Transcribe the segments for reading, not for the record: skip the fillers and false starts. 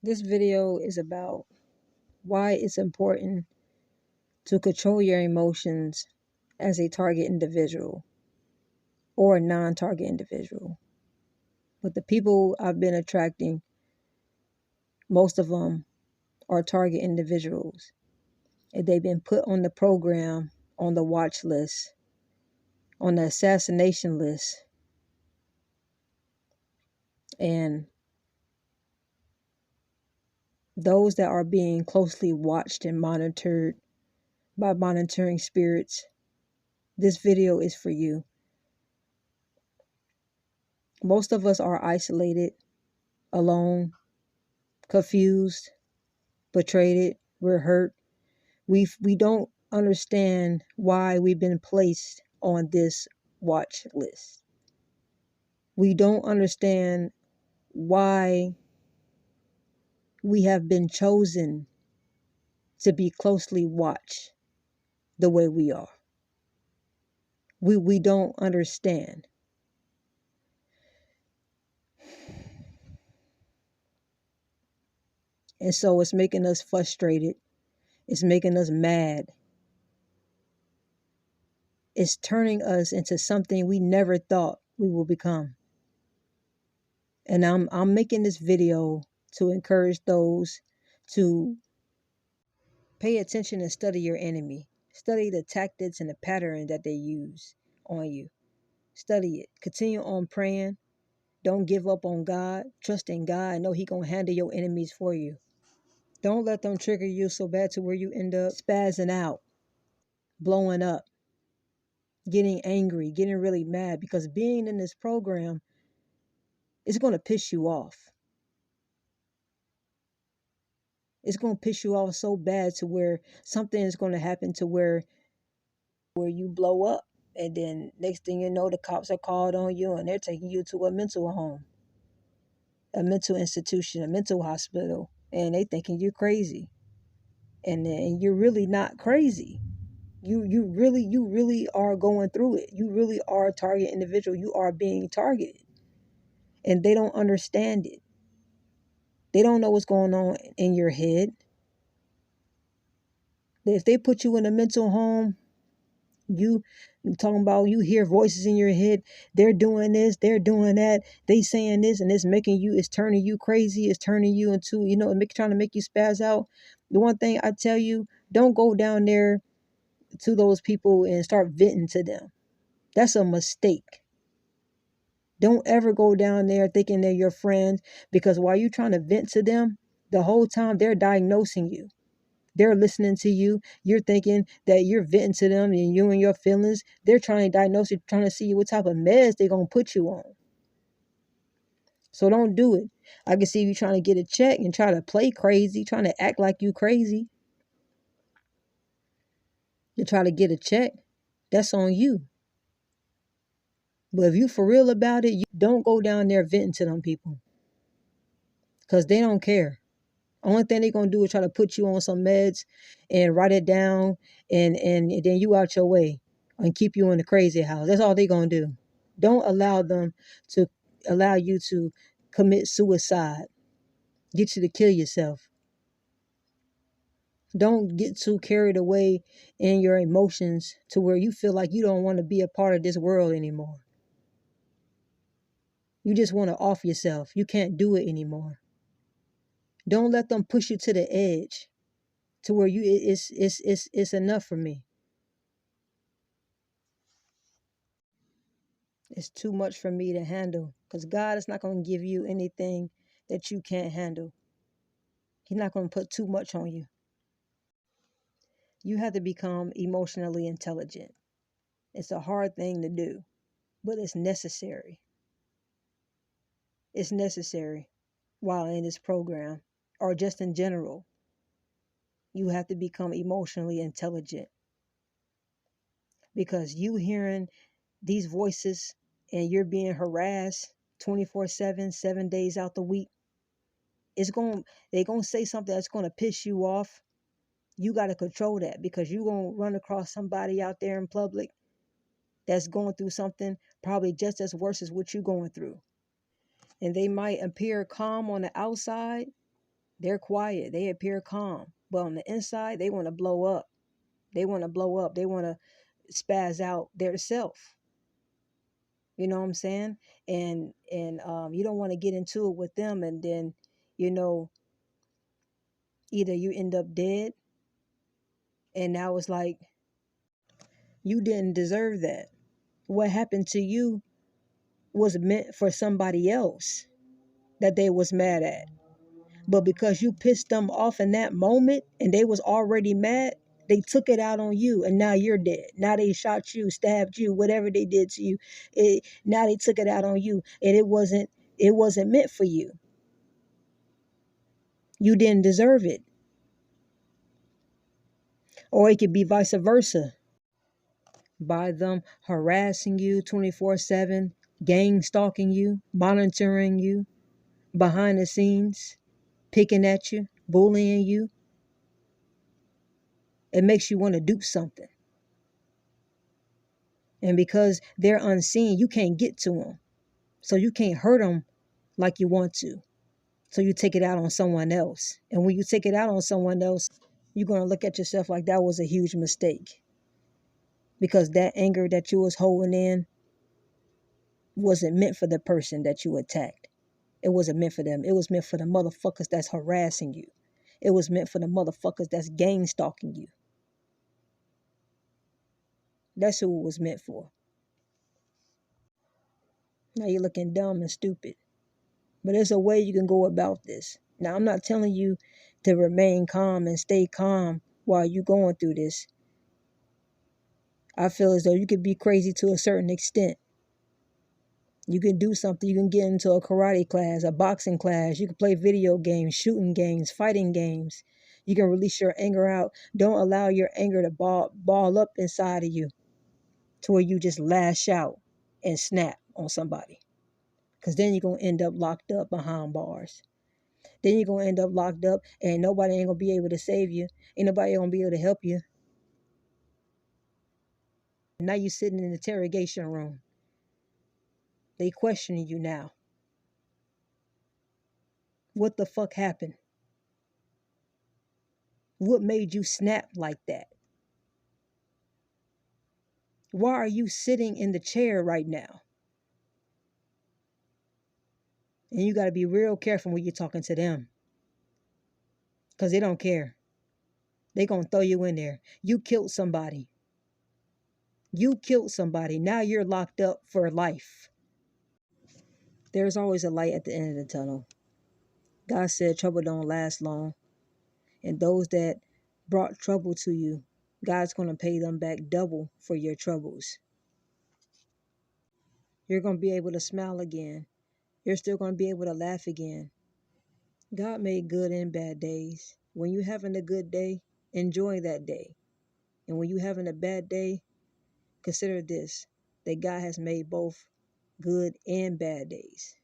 This video is about why it's important to control your emotions as a target individual or a non-target individual. But the people I've been attracting, most of them are target individuals. And they've been put on the program, on the watch list, on the assassination list. And those that are being closely watched and monitored by monitoring spirits, this video is for you. Most of us are isolated, alone, confused, betrayed, we're hurt. We don't understand why we've been placed on this watch list. We don't understand why we have been chosen to be closely watched the way we are. We don't understand. And so it's making us frustrated. It's making us mad. It's turning us into something we never thought we will become. And I'm making this video to encourage those to pay attention and study your enemy. Study the tactics and the pattern that they use on you. Study it. Continue on praying. Don't give up on God. Trust in God and know He gonna handle your enemies for you. Don't let them trigger you so bad to where you end up spazzing out, blowing up, getting angry, getting really mad, because being in this program is going to piss you off. It's going to piss you off so bad to where something is going to happen to where you blow up. And then next thing you know, the cops are called on you and they're taking you to a mental home, a mental institution, a mental hospital. And they thinking you're crazy. And you're really not crazy. You really are going through it. You really are a target individual. You are being targeted. And they don't understand it. They don't know what's going on in your head. If they put you in a mental home, you talking about, you hear voices in your head. They're doing this, they're doing that, they saying this, and it's making you, it's turning you crazy. It's turning you into, trying to make you spaz out. The one thing I tell you, don't go down there to those people and start venting to them. That's a mistake. Don't ever go down there thinking they're your friends, because while you're trying to vent to them, the whole time they're diagnosing you. They're listening to you. You're thinking that you're venting to them and you and your feelings. They're trying to diagnose you, trying to see what type of meds they're going to put you on. So don't do it. I can see you trying to get a check and try to play crazy, trying to act like you crazy. To try to get a check, that's on you. But if you for real about it, you don't go down there venting to them people, because they don't care. Only thing they're going to do is try to put you on some meds and write it down, and then you out your way and keep you in the crazy house. That's all they're going to do. Don't allow them to allow you to commit suicide, get you to kill yourself. Don't get too carried away in your emotions to where you feel like you don't want to be a part of this world anymore. You just want to off yourself. You can't do it anymore. Don't let them push you to the edge to where it's enough for me. It's too much for me to handle, because God is not going to give you anything that you can't handle. He's not going to put too much on you. You have to become emotionally intelligent. It's a hard thing to do, but it's necessary. It's necessary while in this program, or just in general. You have to become emotionally intelligent, because you hearing these voices and you're being harassed 24/7, 7 days out the week. They're going to say something that's going to piss you off. You got to control that, because you're going to run across somebody out there in public that's going through something probably just as worse as what you're going through. And they might appear calm on the outside, They're quiet. They appear calm. But on the inside, they want to blow up. They want to blow up. They want to spaz out their self. You know what I'm saying? And you don't want to get into it with them, and then, you know, either you end up dead, and now it's like you didn't deserve that. What happened to you was meant for somebody else that they was mad at. But because you pissed them off in that moment and they was already mad, they took it out on you, and now you're dead. Now they shot you, stabbed you, whatever they did to you. Now they took it out on you, and it wasn't meant for you. You didn't deserve it. Or it could be vice versa. By them harassing you 24/7, gang stalking you, monitoring you behind the scenes, picking at you, bullying you. It makes you want to do something. And because they're unseen, you can't get to them. So you can't hurt them like you want to. So you take it out on someone else. And when you take it out on someone else, you're going to look at yourself like that was a huge mistake. Because that anger that you was holding in wasn't meant for the person that you attacked. It wasn't meant for them. It was meant for the motherfuckers that's harassing you. It was meant for the motherfuckers that's gang stalking you. That's who it was meant for. Now you're looking dumb and stupid. But there's a way you can go about this. Now, I'm not telling you to remain calm and stay calm while you're going through this. I feel as though you could be crazy to a certain extent. You can do something. You can get into a karate class, a boxing class. You can play video games, shooting games, fighting games. You can release your anger out. Don't allow your anger to ball up inside of you to where you just lash out and snap on somebody. Because then you're going to end up locked up behind bars. Then you're going to end up locked up and nobody ain't going to be able to save you. Ain't nobody going to be able to help you. Now you're sitting in the interrogation room. They questioning you now. What the fuck happened? What made you snap like that? Why are you sitting in the chair right now? And you got to be real careful when you're talking to them. Because they don't care. They going to throw you in there. You killed somebody. You killed somebody. Now you're locked up for life. There's always a light at the end of the tunnel. God said trouble don't last long. And those that brought trouble to you, God's going to pay them back double for your troubles. You're going to be able to smile again. You're still going to be able to laugh again. God made good and bad days. When you're having a good day, enjoy that day. And when you're having a bad day, consider this, that God has made both good and bad days.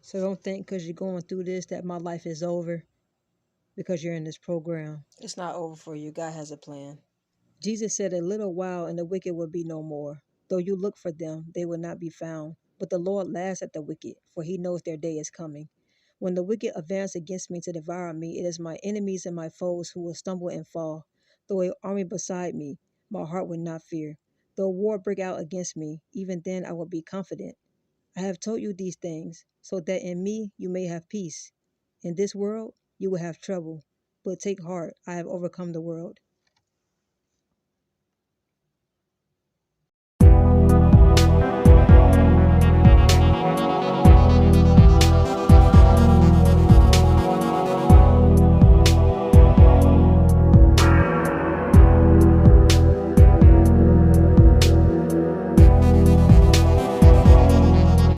So don't think because you're going through this that my life is over because you're in this program. It's not over for you. God has a plan. Jesus said, a little while and the wicked will be no more. Though you look for them, they will not be found. But the Lord laughs at the wicked, for he knows their day is coming. When the wicked advance against me to devour me, it is my enemies and my foes who will stumble and fall. Though an army beside me, my heart will not fear. Though war break out against me, even then I will be confident. I have told you these things, so that in me you may have peace. In this world you will have trouble, but take heart, I have overcome the world.